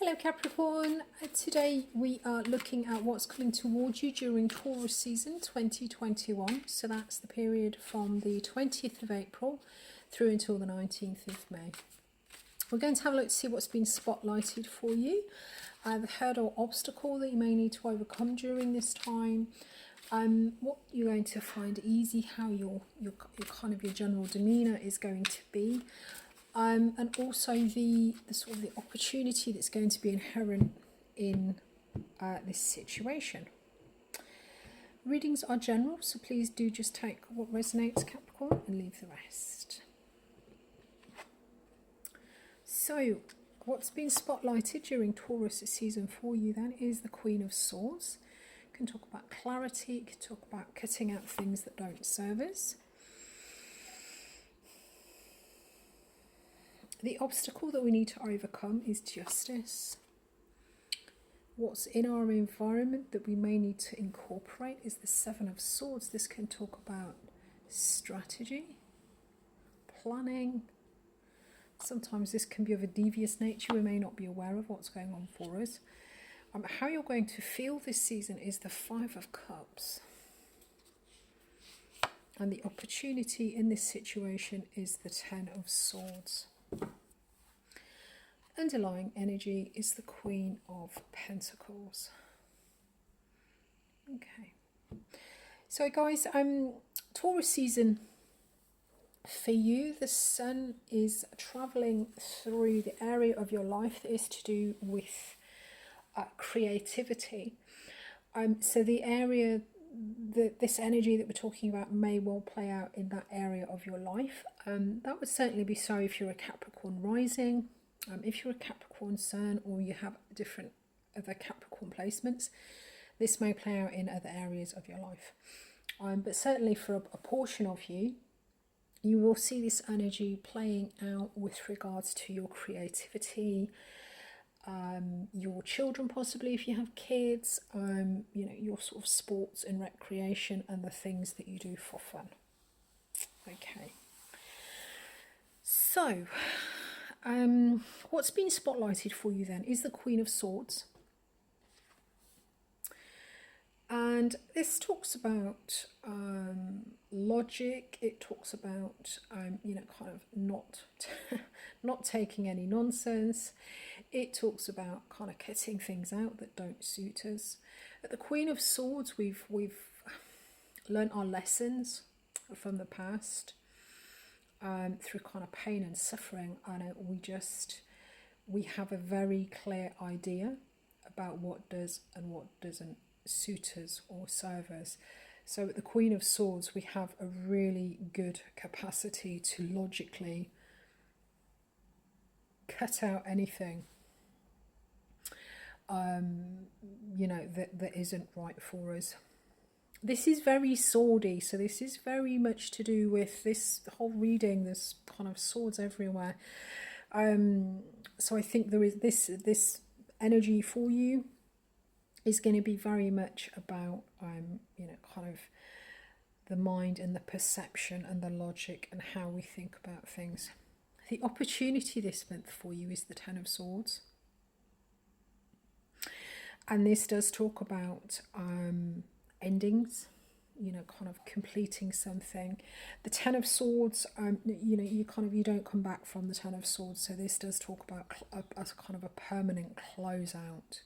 Hello Capricorn, today we are looking at what's coming towards you during Taurus season 2021. So that's the period from the 20th of April through until the 19th of May. We're going to have a look to see what's been spotlighted for you, the hurdle obstacle that you may need to overcome during this time, what you're going to find easy, how your kind of your general demeanour is going to be. And also the sort of the opportunity that's going to be inherent in this situation. Readings are general, so please do just take what resonates, Capricorn, and leave the rest. So, what's been spotlighted during Taurus season for you then is the Queen of Swords. You can talk about clarity, you can talk about cutting out things that don't serve us. The obstacle that we need to overcome is justice. What's in our environment that we may need to incorporate is the Seven of Swords. This can talk about strategy, planning. Sometimes this can be of a devious nature. We may not be aware of what's going on for us. How you're going to feel this season is the Five of Cups. And the opportunity in this situation is the Ten of Swords. Underlying energy is the Queen of Pentacles. Okay. So guys, Taurus season for you, the sun is traveling through the area of your life that is to do with creativity. So the area, this energy that we're talking about may well play out in that area of your life. That would certainly be so if you're a Capricorn rising, if you're a Capricorn sun, or you have different other Capricorn placements. This may play out in other areas of your life. But certainly for a portion of you, you will see this energy playing out with regards to your creativity, your children, possibly if you have kids, your sort of sports and recreation and the things that you do for fun. Okay. So, what's been spotlighted for you then is the Queen of Swords. And this talks about logic. It talks about, kind of not taking any nonsense. It talks about kind of cutting things out that don't suit us. At the Queen of Swords, we've learnt our lessons from the past through kind of pain and suffering, and we have a very clear idea about what does and what doesn't suit us or serve us. So at the Queen of Swords, we have a really good capacity to logically cut out anything that isn't right for us. This is very swordy, so this is very much to do with this whole reading. There's kind of swords everywhere. So I think there is this energy for you is going to be very much about kind of the mind and the perception and the logic and how we think about things. The opportunity this month for you is the Ten of Swords. And this does talk about endings, kind of completing something. The Ten of Swords, you don't come back from the Ten of Swords. So this does talk about a kind of a permanent closeout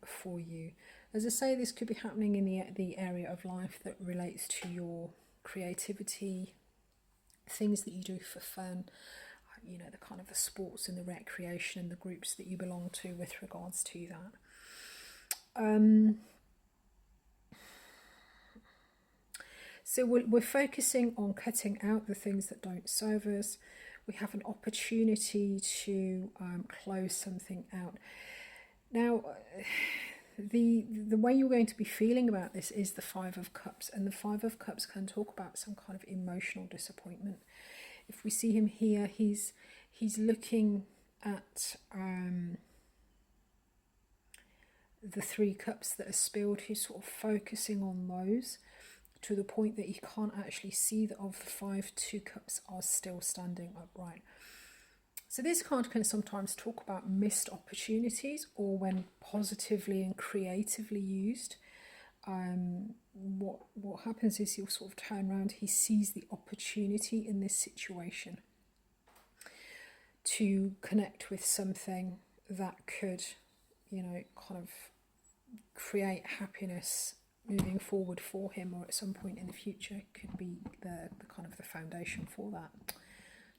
for you. As I say, this could be happening in the area of life that relates to your creativity, things that you do for fun, the kind of the sports and the recreation and the groups that you belong to with regards to that. So we're focusing on cutting out the things that don't serve us. We have an opportunity to close something out. Now, the way you're going to be feeling about this is the Five of Cups, and the Five of Cups can talk about some kind of emotional disappointment. If we see him here, he's looking at the Three Cups that are spilled. He's sort of focusing on those to the point that he can't actually see that of the 5, 2 cups are still standing upright. So this card can sometimes talk about missed opportunities, or when positively and creatively used. What happens is he'll sort of turn around, he sees the opportunity in this situation to connect with something that could, you know, kind of create happiness moving forward for him, or at some point in the future could be the kind of the foundation for that.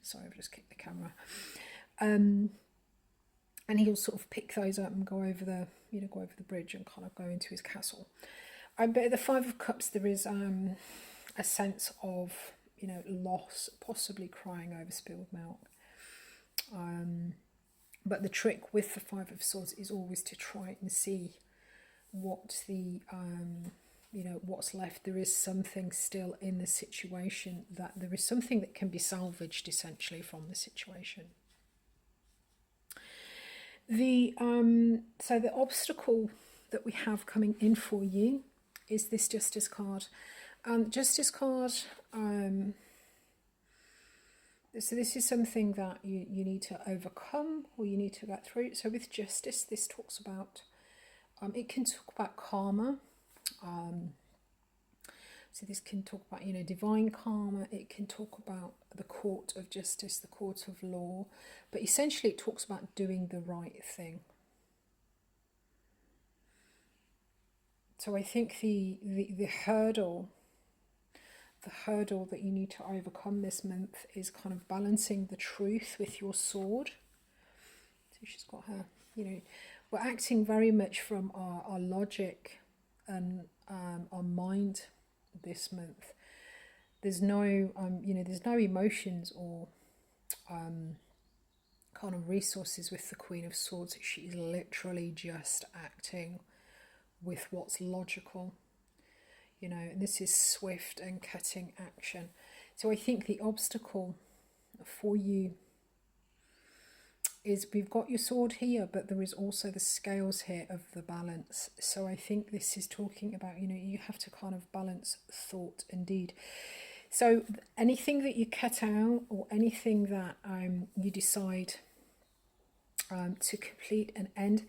Sorry, I've just kicked the camera. And he'll sort of pick those up and go over the bridge and kind of go into his castle. But at the Five of Cups, there is a sense of, you know, loss, possibly crying over spilled milk. But the trick with the Five of Swords is always to try and see what the you know, what's left. There is something still in the situation, that there is something that can be salvaged essentially from the situation. The so the obstacle that we have coming in for you is this Justice card. Justice card, so this is something that you need to overcome, or you need to get through. So with Justice, this talks about, it can talk about karma. So this can talk about, you know, divine karma. It can talk about the court of justice, the court of law. But essentially it talks about doing the right thing. So I think the hurdle that you need to overcome this month is kind of balancing the truth with your sword. So she's got her, you know, we're acting very much from our logic and our mind this month. There's no you know, there's no emotions or kind of resources with the Queen of Swords. She's literally just acting with what's logical, you know, and this is swift and cutting action. So I think the obstacle for you is, we've got your sword here, but there is also the scales here of the balance. So I think this is talking about, you know, you have to kind of balance thought and deed. So anything that you cut out, or anything that you decide to complete and end,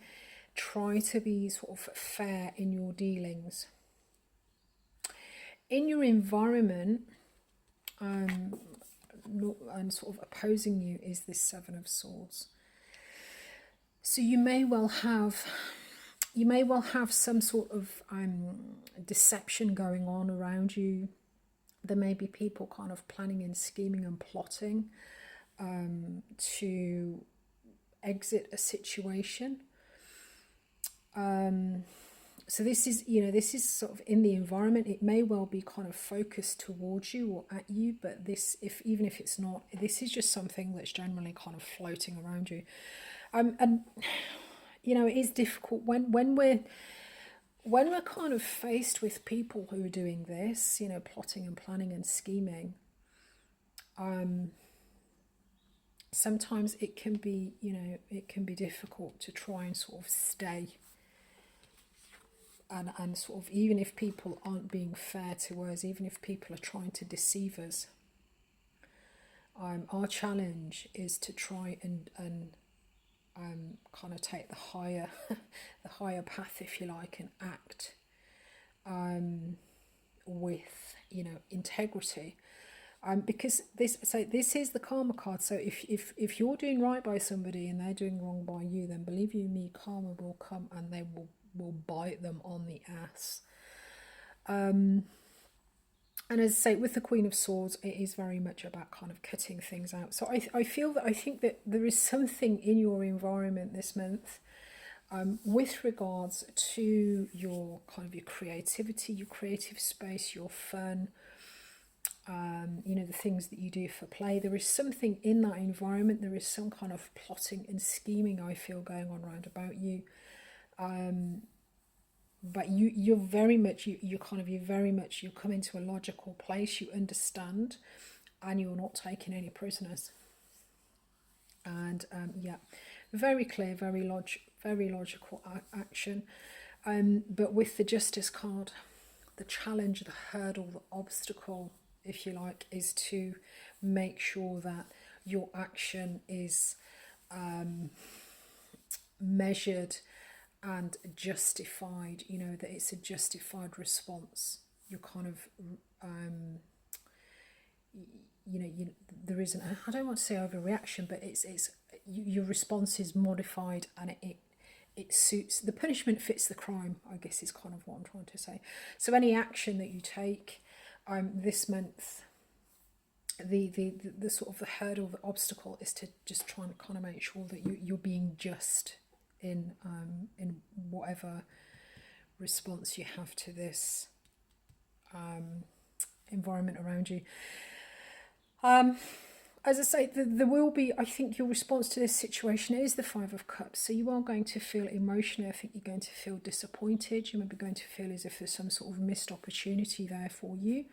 try to be sort of fair in your dealings. In your environment, and sort of opposing you is this Seven of Swords. So you may well have some sort of deception going on around you. There may be people kind of planning and scheming and plotting to exit a situation. So this is, you know, this is sort of in the environment. It may well be kind of focused towards you or at you, but this, even if it's not, this is just something that's generally kind of floating around you. And you know, it is difficult when we're kind of faced with people who are doing this, you know, plotting and planning and scheming. Sometimes it can be, you know, it can be difficult to try and sort of stay. And sort of, even if people aren't being fair to us, even if people are trying to deceive us, our challenge is to try and kind of take the higher path, if you like, and act with, you know, integrity. Because this is the karma card. So if you're doing right by somebody and they're doing wrong by you, then believe you me, karma will come and they will bite them on the ass. And as I say, with the Queen of Swords, it is very much about kind of cutting things out. So I think that there is something in your environment this month with regards to your kind of your creativity, your creative space, your fun, you know, the things that you do for play. There is something in that environment. There is some kind of plotting and scheming, I feel, going on round about you. But you're very much, you come into a logical place. You understand, and you're not taking any prisoners. And yeah, very clear, very logical action. But with the Justice card, the challenge, the hurdle, the obstacle, if you like, is to make sure that your action is measured and justified, you know, that it's a justified response. You're kind of there isn't I don't want to say overreaction, but it's your response is modified, and it suits, the punishment fits the crime, I guess is kind of what I'm trying to say. So any action that you take this month, the sort of the hurdle, the obstacle is to just try and kind of make sure that you're being just in whatever response you have to this environment around you. As I say, there will be, I think your response to this situation is the Five of Cups. So you are going to feel emotionally, I think you're going to feel disappointed. You may be going to feel as if there's some sort of missed opportunity there for you.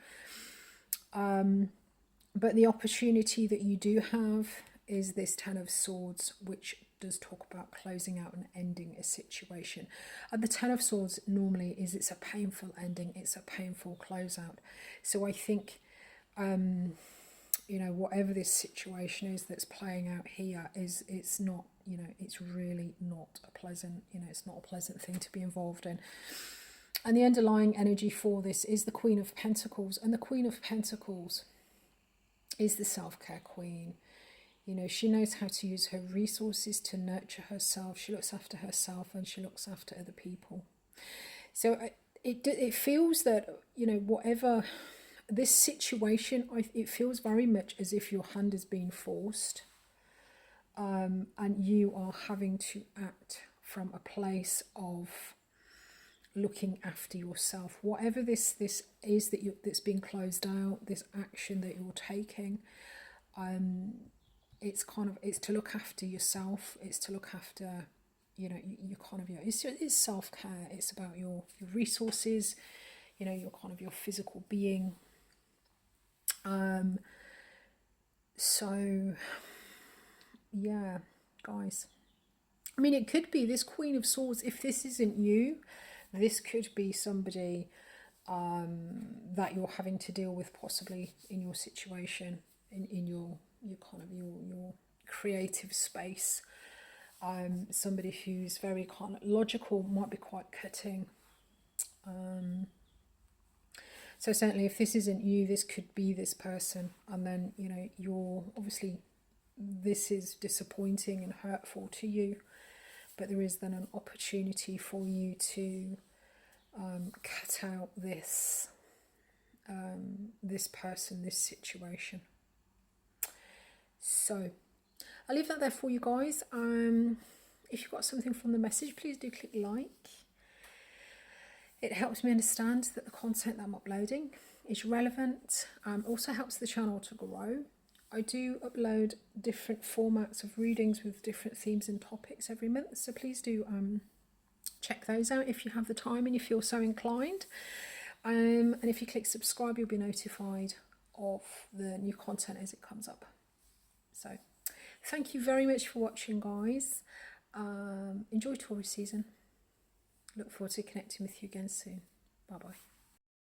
But the opportunity that you do have is this Ten of Swords, which does talk about closing out and ending a situation. And the Ten of Swords normally is, it's a painful ending, it's a painful closeout. So I think you know, whatever this situation is that's playing out here it's not, you know, it's really not a pleasant, you know, it's not a pleasant thing to be involved in. And the underlying energy for this is the Queen of Pentacles, and the Queen of Pentacles is the self-care queen. You know, she knows how to use her resources to nurture herself. She looks after herself and she looks after other people. So it feels that, you know, whatever this situation, it feels very much as if your hand is being forced, and you are having to act from a place of looking after yourself. Whatever this is that's being closed out, this action that you're taking, it's to look after yourself. It's to look after, you know, you kind of, it's self-care. It's about your resources, you know, your physical being. So yeah, guys, I mean, it could be this Queen of Swords. If this isn't you, this could be somebody that you're having to deal with, possibly in your situation, in your kind of your creative space. Somebody who's very kind of logical, might be quite cutting. So certainly if this isn't you, this could be this person. And then, you know, you're obviously, this is disappointing and hurtful to you, but there is then an opportunity for you to cut out this this person, this situation. So I'll leave that there for you guys. If you got something from the message, please do click like. It helps me understand that the content that I'm uploading is relevant. Also helps the channel to grow. I do upload different formats of readings with different themes and topics every month, so please do check those out if you have the time and you feel so inclined. And if you click subscribe, you'll be notified of the new content as it comes up. So thank you very much for watching, guys. Enjoy Taurus season. Look forward to connecting with you again soon. Bye bye.